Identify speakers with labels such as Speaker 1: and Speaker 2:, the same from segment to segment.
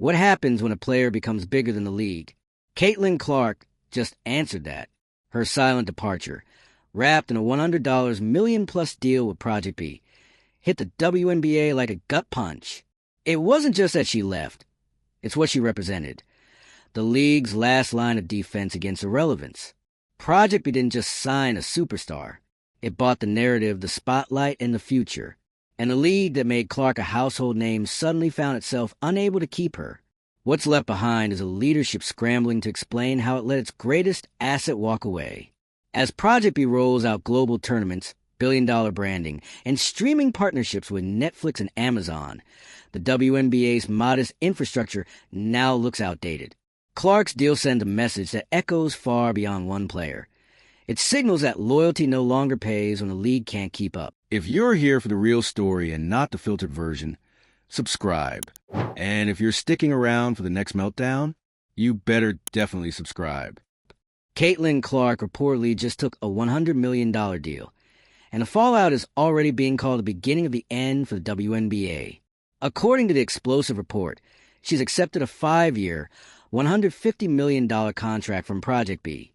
Speaker 1: What happens when a player becomes bigger than the league? Caitlin Clark just answered that. Her silent departure, wrapped in a $100 million-plus deal with Project B, hit the WNBA like a gut punch. It wasn't just that she left. It's what she represented. The league's last line of defense against irrelevance. Project B didn't just sign a superstar. It bought the narrative, the spotlight, and the future. And a league that made Clark a household name suddenly found itself unable to keep her. What's left behind is a leadership scrambling to explain how it let its greatest asset walk away. As Project B rolls out global tournaments, billion-dollar branding, and streaming partnerships with Netflix and Amazon, the WNBA's modest infrastructure now looks outdated. Clark's deal sends a message that echoes far beyond one player. It signals that loyalty no longer pays when the league can't keep up.
Speaker 2: If you're here for the real story and not the filtered version, subscribe. And if you're sticking around for the next meltdown, you better definitely subscribe.
Speaker 1: Caitlin Clark reportedly just took a $100 million deal, and the fallout is already being called the beginning of the end for the WNBA. According to the explosive report, she's accepted a 5-year, $150 million contract from Project B.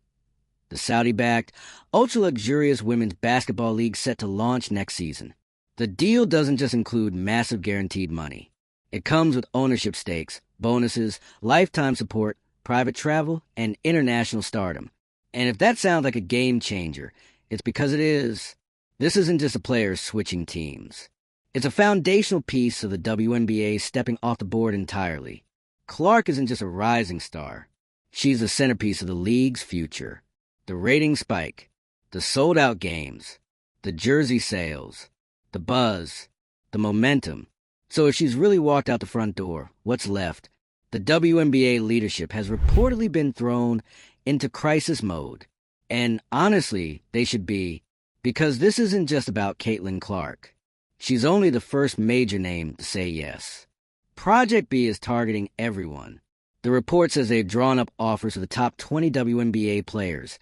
Speaker 1: The Saudi-backed, ultra-luxurious women's basketball league set to launch next season. The deal doesn't just include massive guaranteed money. It comes with ownership stakes, bonuses, lifetime support, private travel, and international stardom. And if that sounds like a game changer, it's because it is. This isn't just a player switching teams. It's a foundational piece of the WNBA stepping off the board entirely. Clark isn't just a rising star. She's the centerpiece of the league's future. The rating spike, the sold-out games, the jersey sales, the buzz, the momentum. So if she's really walked out the front door, what's left? The WNBA leadership has reportedly been thrown into crisis mode. And honestly, they should be, because this isn't just about Caitlin Clark. She's only the first major name to say yes. Project B is targeting everyone. The report says they've drawn up offers for the top 20 WNBA players,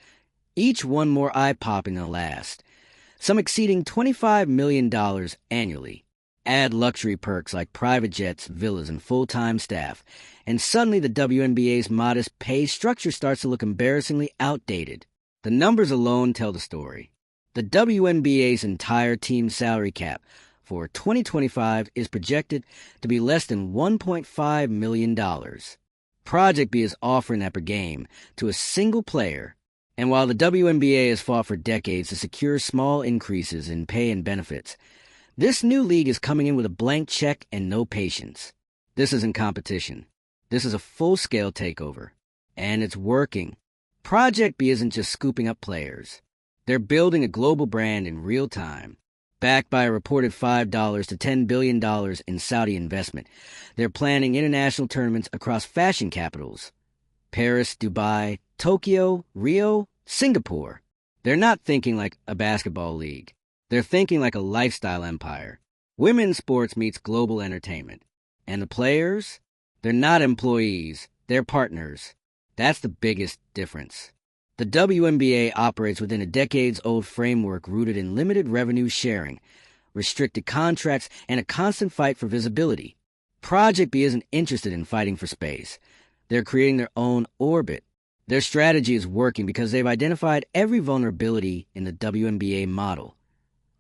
Speaker 1: each one more eye-popping than the last, some exceeding $25 million annually. Add luxury perks like private jets, villas, and full-time staff, and suddenly the WNBA's modest pay structure starts to look embarrassingly outdated. The numbers alone tell the story. The WNBA's entire team salary cap for 2025 is projected to be less than $1.5 million. Project B is offering that per game to a single player, and while the WNBA has fought for decades to secure small increases in pay and benefits, this new league is coming in with a blank check and no patience. This isn't competition. This is a full-scale takeover, and it's working. Project B isn't just scooping up players. They're building a global brand in real time. Backed by a reported $5 to $10 billion in Saudi investment, they're planning international tournaments across fashion capitals. Paris, Dubai, Tokyo, Rio, Singapore. They're not thinking like a basketball league. They're thinking like a lifestyle empire. Women's sports meets global entertainment. And the players? They're not employees. They're partners. That's the biggest difference. The WNBA operates within a decades-old framework rooted in limited revenue sharing, restricted contracts, and a constant fight for visibility. Project B isn't interested in fighting for space. They're creating their own orbit. Their strategy is working because they've identified every vulnerability in the WNBA model.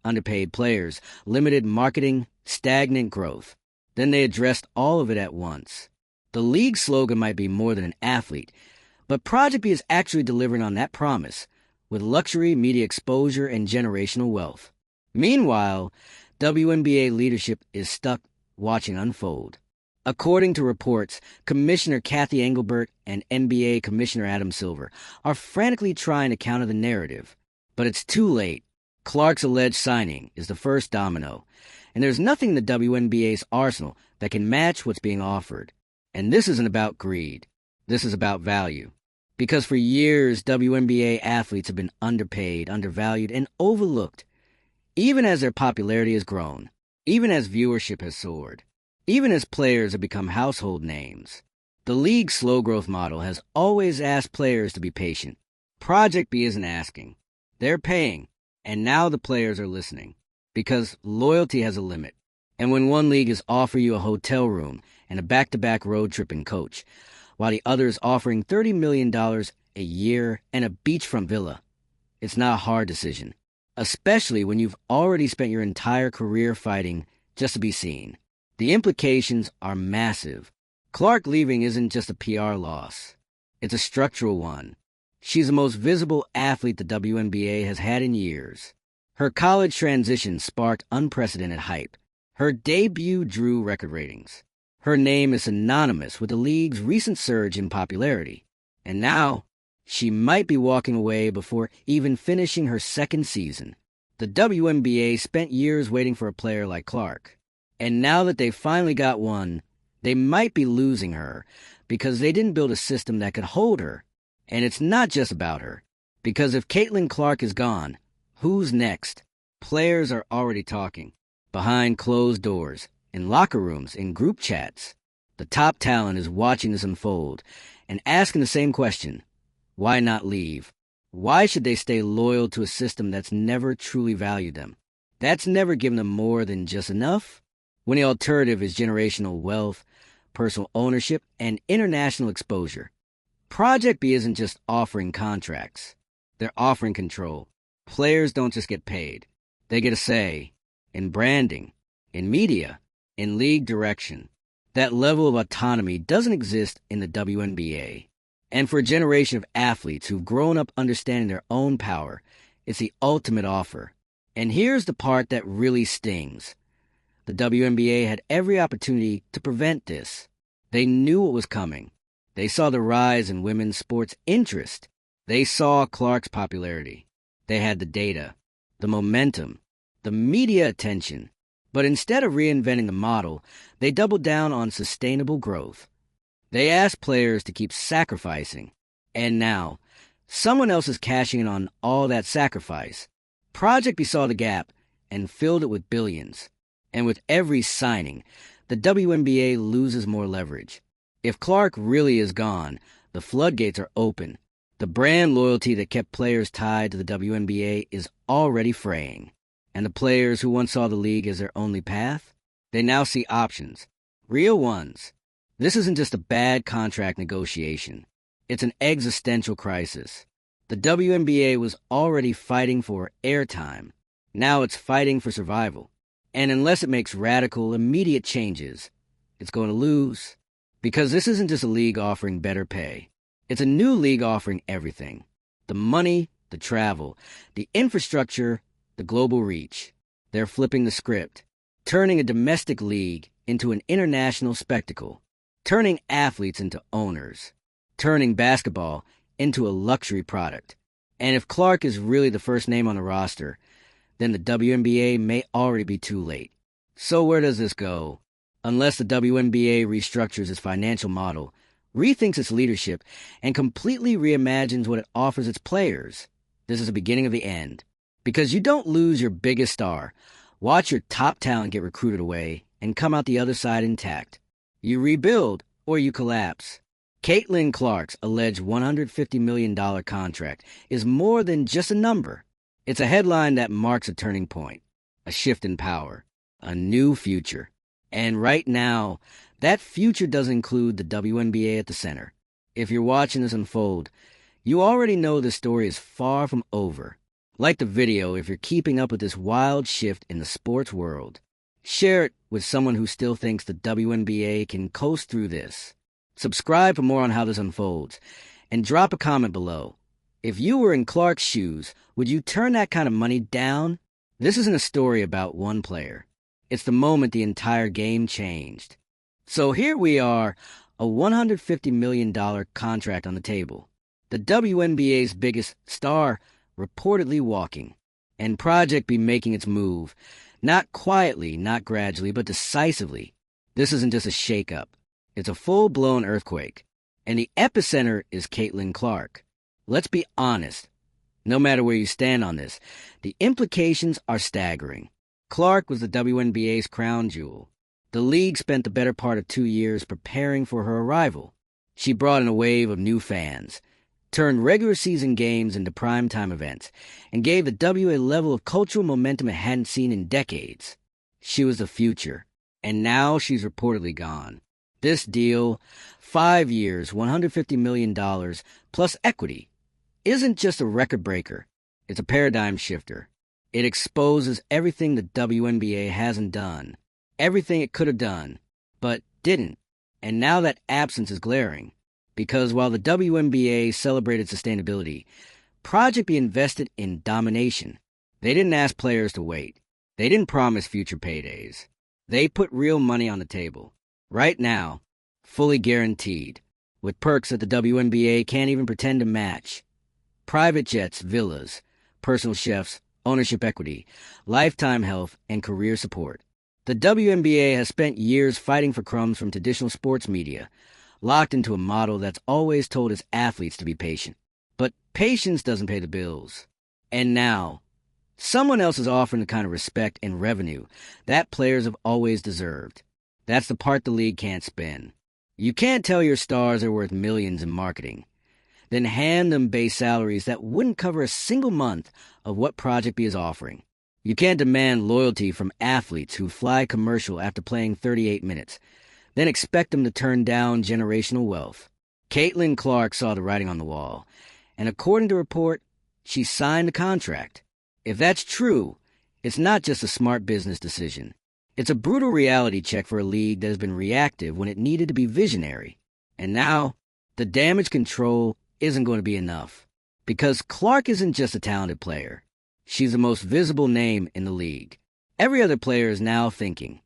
Speaker 1: Underpaid players, limited marketing, stagnant growth. Then they addressed all of it at once. The league slogan might be more than an athlete, but Project B is actually delivering on that promise with luxury, media exposure, and generational wealth. Meanwhile, WNBA leadership is stuck watching unfold. According to reports, Commissioner Kathy Engelbert and NBA Commissioner Adam Silver are frantically trying to counter the narrative. But it's too late. Clark's alleged signing is the first domino, and there's nothing in the WNBA's arsenal that can match what's being offered. And this isn't about greed. This is about value. Because for years, WNBA athletes have been underpaid, undervalued, and overlooked. Even as their popularity has grown, even as viewership has soared, even as players have become household names, the league's slow growth model has always asked players to be patient. Project B isn't asking. They're paying, and now the players are listening. Because loyalty has a limit. And when one league is offering you a hotel room and a back-to-back road trip and coach, while the other is offering $30 million a year and a beachfront villa, it's not a hard decision, especially when you've already spent your entire career fighting just to be seen. The implications are massive. Clark leaving isn't just a PR loss. It's a structural one. She's the most visible athlete the WNBA has had in years. Her college transition sparked unprecedented hype. Her debut drew record ratings. Her name is synonymous with the league's recent surge in popularity. And now, she might be walking away before even finishing her second season. The WNBA spent years waiting for a player like Clark. And now that they've finally got one, they might be losing her because they didn't build a system that could hold her. And it's not just about her. Because if Caitlin Clark is gone, who's next? Players are already talking. Behind closed doors, in locker rooms, in group chats. The top talent is watching this unfold and asking the same question. Why not leave? Why should they stay loyal to a system that's never truly valued them? That's never given them more than just enough? When the alternative is generational wealth, personal ownership, and international exposure. Project B isn't just offering contracts. They're offering control. Players don't just get paid. They get a say in branding, in media, in league direction. That level of autonomy doesn't exist in the WNBA. And for a generation of athletes who've grown up understanding their own power, it's the ultimate offer. And here's the part that really stings. The WNBA had every opportunity to prevent this. They knew what was coming. They saw the rise in women's sports interest. They saw Clark's popularity. They had the data, the momentum, the media attention. But instead of reinventing the model, they doubled down on sustainable growth. They asked players to keep sacrificing. And now, someone else is cashing in on all that sacrifice. Project B saw the gap and filled it with billions. And with every signing, the WNBA loses more leverage. If Clark really is gone, the floodgates are open. The brand loyalty that kept players tied to the WNBA is already fraying. And the players who once saw the league as their only path, they now see options. Real ones. This isn't just a bad contract negotiation. It's an existential crisis. The WNBA was already fighting for airtime. Now it's fighting for survival. And unless it makes radical, immediate changes, it's going to lose. Because this isn't just a league offering better pay. It's a new league offering everything. The money, the travel, the infrastructure, the global reach. They're flipping the script, turning a domestic league into an international spectacle, turning athletes into owners, turning basketball into a luxury product. And if Clark is really the first name on the roster, then the WNBA may already be too late. So where does this go? Unless the WNBA restructures its financial model, rethinks its leadership, and completely reimagines what it offers its players, this is the beginning of the end. Because you don't lose your biggest star, watch your top talent get recruited away, and come out the other side intact. You rebuild, or you collapse. Caitlin Clark's alleged $150 million contract is more than just a number. It's a headline that marks a turning point, a shift in power, a new future. And right now, that future does include the WNBA at the center. If you're watching this unfold, you already know the story is far from over. Like the video if you're keeping up with this wild shift in the sports world. Share it with someone who still thinks the WNBA can coast through this. Subscribe for more on how this unfolds. And drop a comment below. If you were in Clark's shoes, would you turn that kind of money down? This isn't a story about one player. It's the moment the entire game changed. So here we are, a $150 million contract on the table. The WNBA's biggest star reportedly walking. And Project B making its move. Not quietly, not gradually, but decisively. This isn't just a shakeup. It's a full-blown earthquake. And the epicenter is Caitlin Clark. Let's be honest. No matter where you stand on this, the implications are staggering. Clark was the WNBA's crown jewel. The league spent the better part of 2 years preparing for her arrival. She brought in a wave of new fans, turned regular season games into primetime events, and gave the W a level of cultural momentum it hadn't seen in decades. She was the future, and now she's reportedly gone. This deal, 5 years, $150 million plus equity, isn't just a record breaker. It's a paradigm shifter. It exposes everything the WNBA hasn't done, everything it could have done, but didn't. And now that absence is glaring. Because while the WNBA celebrated sustainability, Project B invested in domination. They didn't ask players to wait. They didn't promise future paydays. They put real money on the table. Right now, fully guaranteed, with perks that the WNBA can't even pretend to match. Private jets, villas, personal chefs, ownership equity, lifetime health, and career support. The WNBA has spent years fighting for crumbs from traditional sports media, locked into a model that's always told its athletes to be patient. But patience doesn't pay the bills. And now, someone else is offering the kind of respect and revenue that players have always deserved. That's the part the league can't spin. You can't tell your stars are worth millions in marketing, then hand them base salaries that wouldn't cover a single month of what Project B is offering. You can't demand loyalty from athletes who fly commercial after playing 38 minutes, then expect them to turn down generational wealth. Caitlin Clark saw the writing on the wall, and according to report, she signed the contract. If that's true, it's not just a smart business decision. It's a brutal reality check for a league that has been reactive when it needed to be visionary. And now, the damage control isn't going to be enough. Because Clark isn't just a talented player. She's the most visible name in the league. Every other player is now thinking,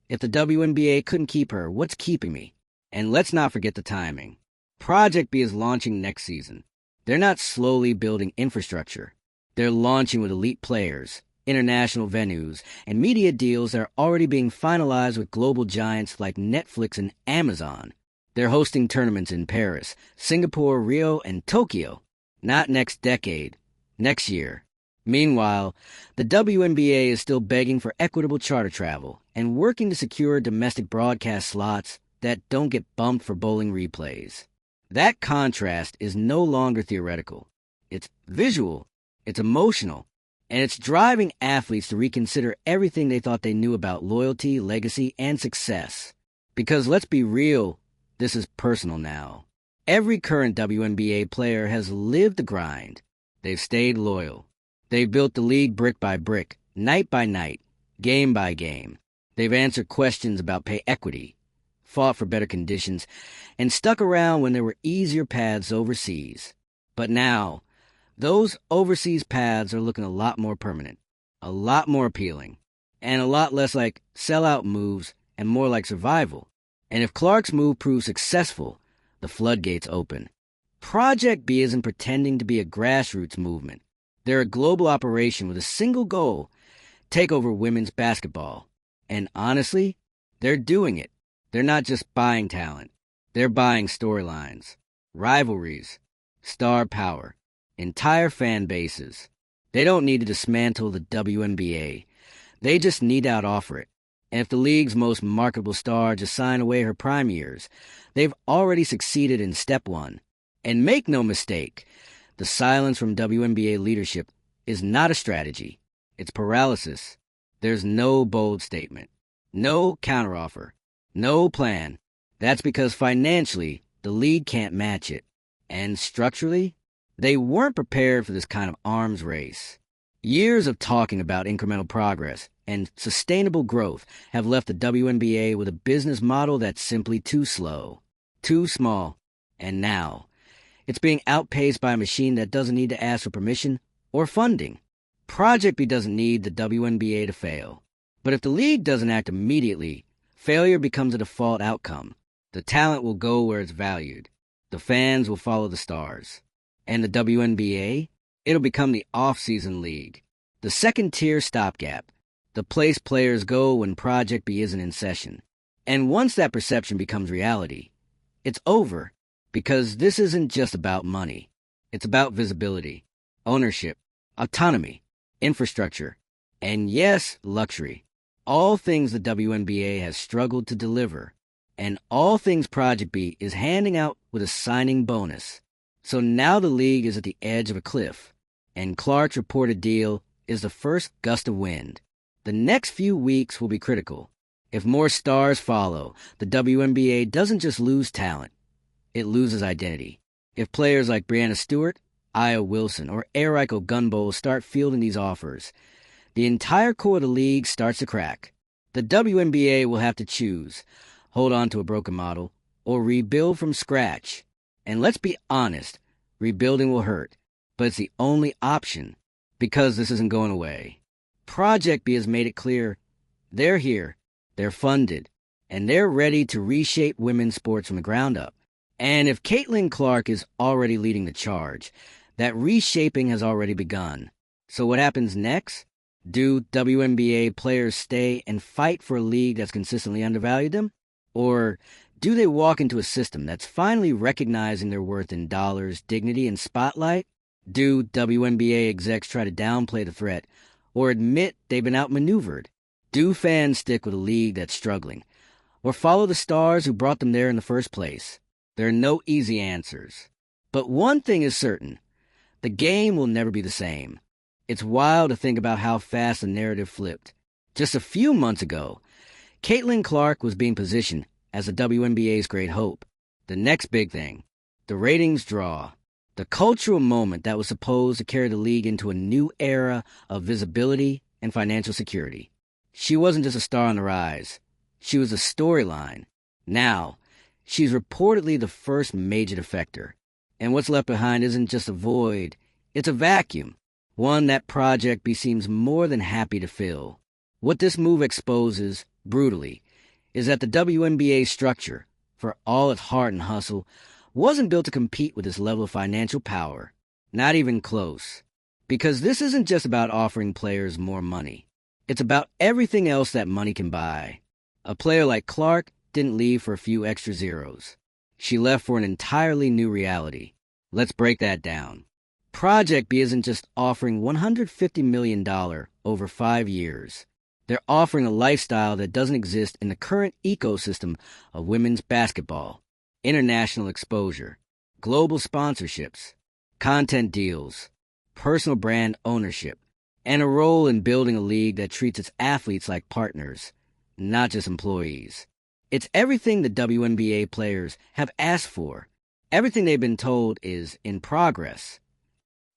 Speaker 1: if the WNBA couldn't keep her, what's keeping me? And let's not forget the timing. Project B is launching next season. They're not slowly building infrastructure. They're launching with elite players, international venues, and media deals that are already being finalized with global giants like Netflix and Amazon. They're hosting tournaments in Paris, Singapore, Rio, and Tokyo. Not next decade, next year. Meanwhile, the WNBA is still begging for equitable charter travel and working to secure domestic broadcast slots that don't get bumped for bowling replays. That contrast is no longer theoretical. It's visual, it's emotional, and it's driving athletes to reconsider everything they thought they knew about loyalty, legacy, and success. Because let's be real, this is personal now. Every current WNBA player has lived the grind. They've stayed loyal. They've built the league brick by brick, night by night, game by game. They've answered questions about pay equity, fought for better conditions, and stuck around when there were easier paths overseas. But now, those overseas paths are looking a lot more permanent, a lot more appealing, and a lot less like sellout moves and more like survival. And if Clark's move proves successful, the floodgates open. Project B isn't pretending to be a grassroots movement. They're a global operation with a single goal: take over women's basketball. And honestly, they're doing it. They're not just buying talent. They're buying storylines, rivalries, star power, entire fan bases. They don't need to dismantle the WNBA. They just need to outoffer it. And if the league's most marketable star just signed away her prime years, they've already succeeded in step one. And make no mistake, the silence from WNBA leadership is not a strategy. It's paralysis. There's no bold statement, no counteroffer, no plan. That's because financially, the league can't match it. And structurally, they weren't prepared for this kind of arms race. Years of talking about incremental progress and sustainable growth have left the WNBA with a business model that's simply too slow, too small, and now it's being outpaced by a machine that doesn't need to ask for permission or funding. Project B doesn't need the WNBA to fail. But if the league doesn't act immediately, failure becomes a default outcome. The talent will go where it's valued. The fans will follow the stars. And the WNBA? It'll become the off-season league. The second-tier stopgap. The place players go when Project B isn't in session. And once that perception becomes reality, it's over. Because this isn't just about money. It's about visibility, ownership, autonomy, infrastructure, and yes, luxury. All things the WNBA has struggled to deliver, and all things Project B is handing out with a signing bonus. So now the league is at the edge of a cliff, and Clark's reported deal is the first gust of wind. The next few weeks will be critical. If more stars follow, the WNBA doesn't just lose talent, it loses identity. If players like Breanna Stewart, Aya Wilson, or Eriko Gunbowl start fielding these offers, the entire core of the league starts to crack. The WNBA will have to choose, hold on to a broken model, or rebuild from scratch. And let's be honest, rebuilding will hurt, but it's the only option, because this isn't going away. Project B has made it clear they're here, they're funded, and they're ready to reshape women's sports from the ground up. And if Caitlin Clark is already leading the charge, that reshaping has already begun. So what happens next? Do WNBA players stay and fight for a league that's consistently undervalued them? Or do they walk into a system that's finally recognizing their worth in dollars, dignity, and spotlight? Do WNBA execs try to downplay the threat or admit they've been outmaneuvered? Do fans stick with a league that's struggling or follow the stars who brought them there in the first place? There are no easy answers. But one thing is certain. The game will never be the same. It's wild to think about how fast the narrative flipped. Just a few months ago, Caitlin Clark was being positioned as the WNBA's great hope. The next big thing, the ratings draw, the cultural moment that was supposed to carry the league into a new era of visibility and financial security. She wasn't just a star on the rise. She was a storyline. Now, she's reportedly the first major defector. And what's left behind isn't just a void, it's a vacuum. One that Project B seems more than happy to fill. What this move exposes, brutally, is that the WNBA structure, for all its heart and hustle, wasn't built to compete with this level of financial power. Not even close. Because this isn't just about offering players more money. It's about everything else that money can buy. A player like Clark didn't leave for a few extra zeros. She left for an entirely new reality. Let's break that down. Project B isn't just offering $150 million over 5 years. They're offering a lifestyle that doesn't exist in the current ecosystem of women's basketball. International exposure, global sponsorships, content deals, personal brand ownership, and a role in building a league that treats its athletes like partners, not just employees. It's everything the WNBA players have asked for. Everything they've been told is in progress.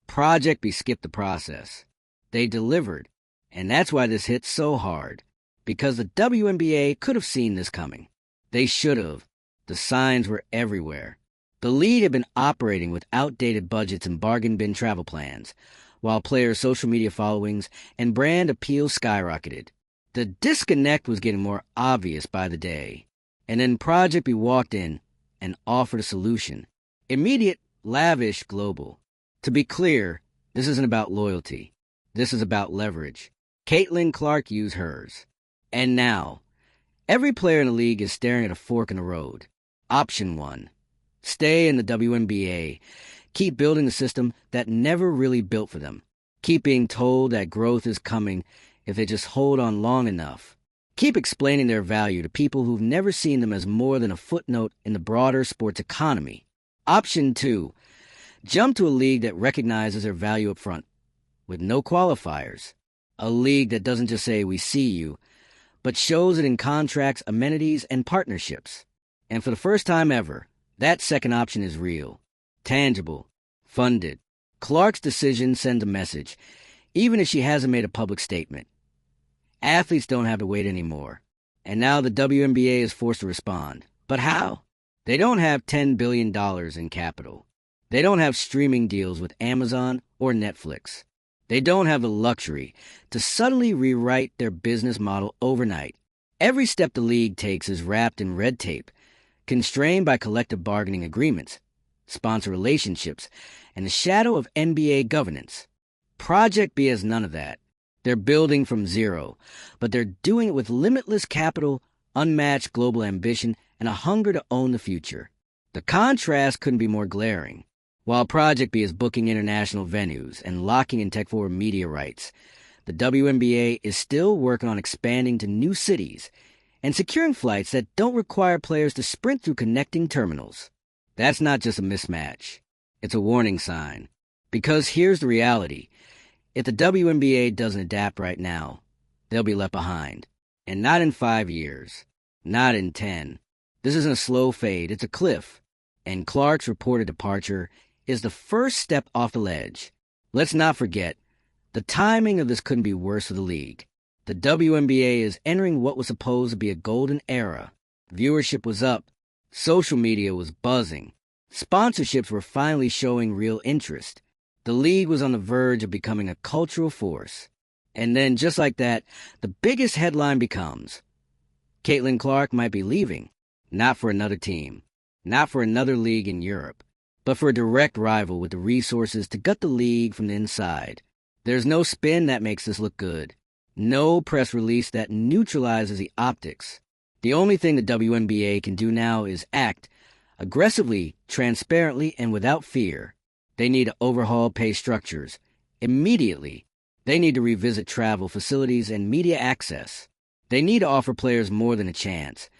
Speaker 1: Project B skipped the process. They delivered, and that's why this hit so hard. Because the WNBA could have seen this coming. They should have. The signs were everywhere. The league had been operating with outdated budgets and bargain bin travel plans, while players' social media followings and brand appeal skyrocketed. The disconnect was getting more obvious by the day. And then Project B walked in and offered a solution. Immediate, lavish, global. To be clear, this isn't about loyalty. This is about leverage. Caitlin Clark used hers. And now, every player in the league is staring at a fork in the road. Option 1. Stay in the WNBA. Keep building the system that never really built for them. Keep being told that growth is coming if they just hold on long enough. Keep explaining their value to people who've never seen them as more than a footnote in the broader sports economy. Option 2. Jump to a league that recognizes their value up front, with no qualifiers. A league that doesn't just say, "we see you," but shows it in contracts, amenities, and partnerships. And for the first time ever, that second option is real, tangible, funded. Clark's decision sends a message, even if she hasn't made a public statement. Athletes don't have to wait anymore. And now the WNBA is forced to respond. But how? They don't have $10 billion in capital. They don't have streaming deals with Amazon or Netflix. They don't have the luxury to suddenly rewrite their business model overnight. Every step the league takes is wrapped in red tape, constrained by collective bargaining agreements, sponsor relationships, and the shadow of NBA governance. Project B has none of that. They're building from zero, but they're doing it with limitless capital, unmatched global ambition, and a hunger to own the future. The contrast couldn't be more glaring. While Project B is booking international venues and locking in tech-forward media rights, the WNBA is still working on expanding to new cities and securing flights that don't require players to sprint through connecting terminals. That's not just a mismatch. It's a warning sign. Because here's the reality. If the WNBA doesn't adapt right now, they'll be left behind. And not in 5 years. Not in 10. This isn't a slow fade, it's a cliff. And Clark's reported departure is the first step off the ledge. Let's not forget, the timing of this couldn't be worse for the league. The WNBA is entering what was supposed to be a golden era. Viewership was up. Social media was buzzing. Sponsorships were finally showing real interest. The league was on the verge of becoming a cultural force. And then, just like that, the biggest headline becomes, Caitlin Clark might be leaving, not for another team, not for another league in Europe, but for a direct rival with the resources to gut the league from the inside. There's no spin that makes this look good. No press release that neutralizes the optics. The only thing the WNBA can do now is act aggressively, transparently, and without fear. They need to overhaul pay structures immediately. They need to revisit travel facilities and media access. They need to offer players more than a chance.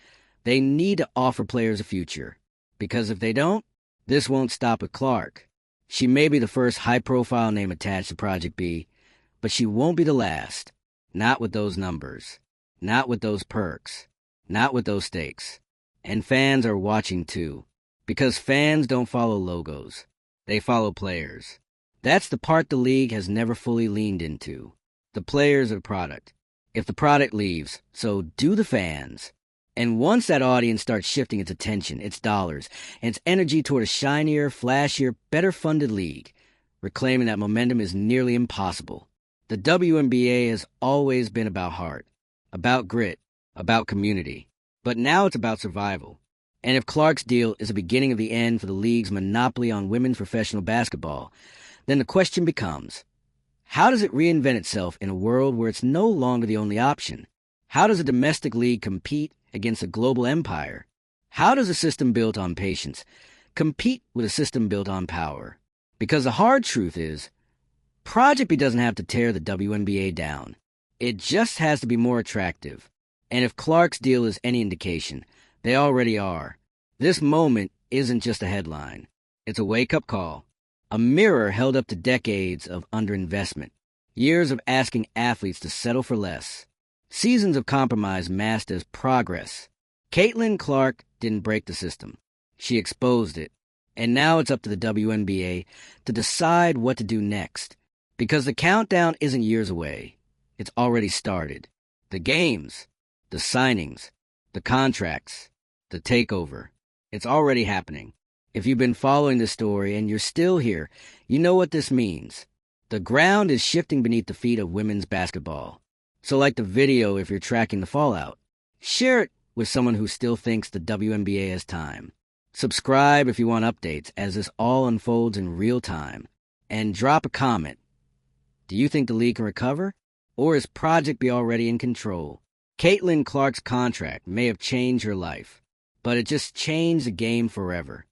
Speaker 1: They need to offer players a future. Because if they don't, this won't stop with Clark. She may be the first high-profile name attached to Project B, but she won't be the last. Not with those numbers. Not with those perks. Not with those stakes. And fans are watching too. Because fans don't follow logos. They follow players. That's the part the league has never fully leaned into. The players are the product. If the product leaves, so do the fans. And once that audience starts shifting its attention, its dollars, and its energy toward a shinier, flashier, better-funded league, reclaiming that momentum is nearly impossible. The WNBA has always been about heart, about grit, about community. But now it's about survival. And if Clark's deal is the beginning of the end for the league's monopoly on women's professional basketball, then the question becomes, how does it reinvent itself in a world where it's no longer the only option? How does a domestic league compete against a global empire? How does a system built on patience compete with a system built on power? Because the hard truth is, Project B doesn't have to tear the WNBA down. It just has to be more attractive. And if Clark's deal is any indication, they already are. This moment isn't just a headline. It's a wake-up call. A mirror held up to decades of underinvestment. Years of asking athletes to settle for less. Seasons of compromise masked as progress. Caitlin Clark didn't break the system. She exposed it. And now it's up to the WNBA to decide what to do next. Because the countdown isn't years away. It's already started. The games, the signings, the contracts, the takeover. It's already happening. If you've been following this story and you're still here, you know what this means. The ground is shifting beneath the feet of women's basketball. So like the video if you're tracking the fallout. Share it with someone who still thinks the WNBA has time. Subscribe if you want updates as this all unfolds in real time. And drop a comment. Do you think the league can recover? Or is Project B already in control? Caitlin Clark's contract may have changed her life, but it just changed the game forever.